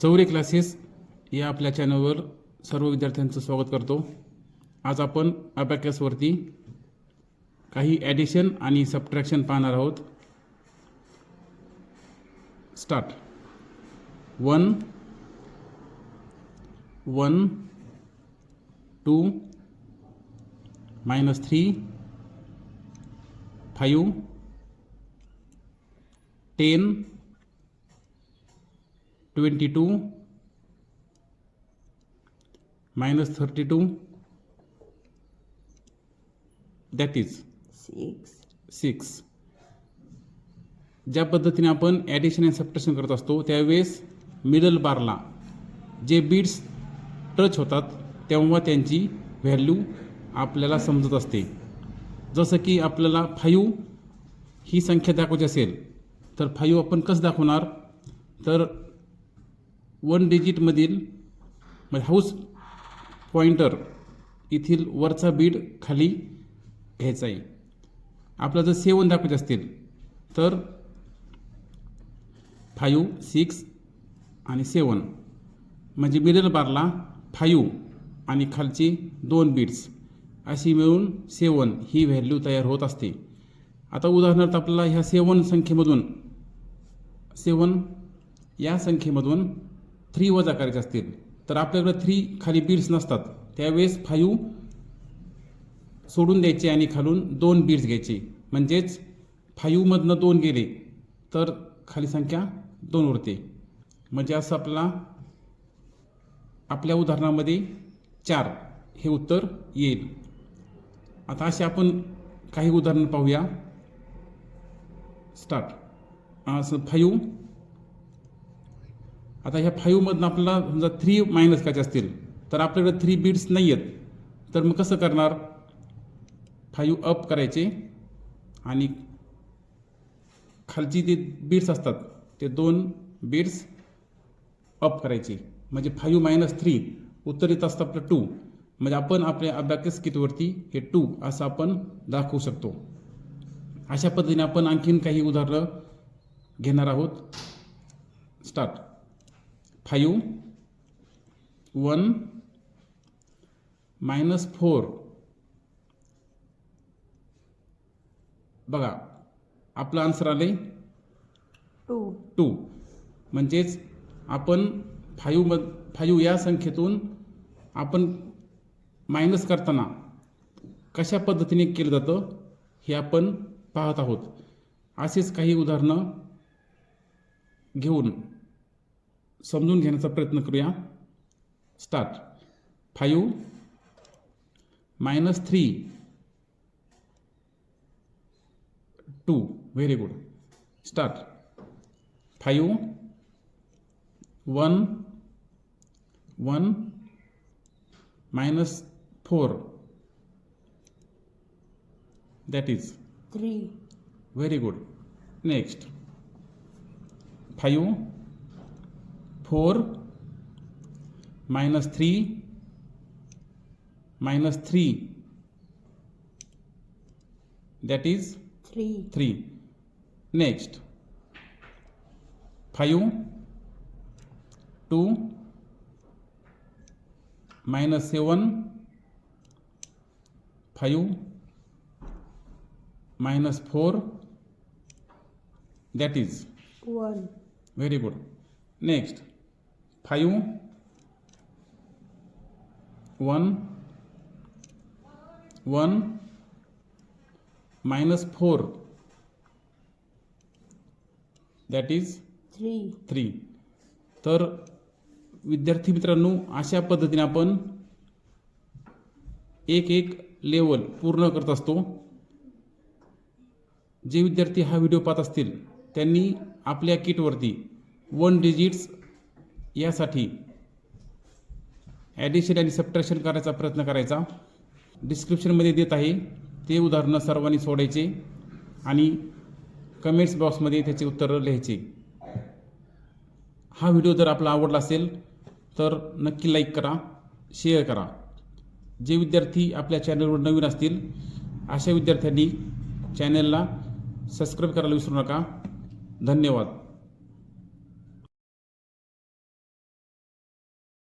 Chaure classes या आपल्या चॅनलवर सर्व विद्यार्थ्यांचं स्वागत करतो। आज आपण अबॅकसवरती काही ॲडिशन आणि सबट्रॅक्शन पाहणार आहोत। स्टार्ट। 1 1 2 -3 5 10 22 -32 that is 6। ज्या पद्धतीने आपण ॲडिशन आणि सबट्रॅक्शन करत असतो त्यावेळेस मिडल बारला जे बिट्स टच होतात तेव्हा त्यांची व्हॅल्यू आपल्याला समजत असते। जसं की आपल्याला 5 ही संख्या दाखवायची असेल तर 5 आपण कसं दाखवणार, तर 1 डिजिटमधील म्हणजे हाऊस पॉइंटर इथील वरचा बीट खाली घ्यायचा आहे। आपल्याला जर 7 दाखवायचे असतील तर 5 6 आणि 7 म्हणजे मिडल बारला 5 आणि खालची 2 बिट्स अशी मिळून 7 ही व्हॅल्यू तयार होत असते। आता उदाहरणार्थ आपल्याला ह्या 7 संख्येमधून 7 या संख्येमधून 3 वजा करायचे असतील तर आपल्याकडे 3 खाली बिट्स नसतात, त्यावेळेस 5 सोडून द्यायचे आणि खालून 2 बिट्स घ्यायचे, म्हणजेच 5 मधनं 2 गेले तर खाली संख्या 2 उरते। म्हणजे असं आपल्या उदाहरणामध्ये 4 हे उत्तर येईल। आता असे आपण काही उदाहरण पाहूया। स्टार्ट। असं 5 आता ह्या 5 मधनं आपल्याला समजा 3 मायनस करायचे असतील तर आपल्याकडे 3 बिट्स नाही आहेत, तर मग कसं करणार, 5 अप करायचे आणि खालची जे बिट्स असतात ते 2 बिट्स अप करायचे, म्हणजे 5 - 3 उत्तर येत असतं आपलं 2। म्हणजे आपण आपल्या अबॅकस किटवरती हे 2 असं आपण दाखवू शकतो। अशा पद्धतीने आपण आणखीन काही उदाहरणं घेणार आहोत। स्टार्ट। 5 1 -4 बघा आपलं आन्सर आले 2। म्हणजेच आपण 5 या संख्येतून आपण मायनस करताना कशा पद्धतीने केलं जातं हे आपण पाहत आहोत। असेच काही उदाहरणं घेऊन समजून घेण्याचा प्रयत्न करूया। Start. 5 -3 2 very good. Start. 5 1 1 -4 that is 3 very good। next 5 4 -3 -3 that is 3। next 5 2 -7 5 -4 that is 1 very good। next 5 1 1 -4 that is 3। तर विद्यार्थी मित्रांनो, अशा पद्धतीने आपण एक लेवल पूर्ण करत असतो। जे विद्यार्थी हा व्हिडिओ पाहत असतील त्यांनी आपल्या किटवरती 1 डिजिट्स यासाठी ॲडिशन आणि सबट्रॅक्शन करायचा प्रयत्न करायचा। डिस्क्रिप्शनमध्ये देत आहे ते उदाहरणं सर्वांनी सोडायचे आणि कमेंट्स बॉक्समध्ये त्याचे उत्तरं लिहायचे। हा व्हिडिओ जर आपला आवडला असेल तर नक्की लाईक करा, शेअर करा। जे विद्यार्थी आपल्या चॅनलवर नवीन असतील अशा विद्यार्थ्यांनी चॅनलला सबस्क्राईब करायला विसरू नका। धन्यवाद।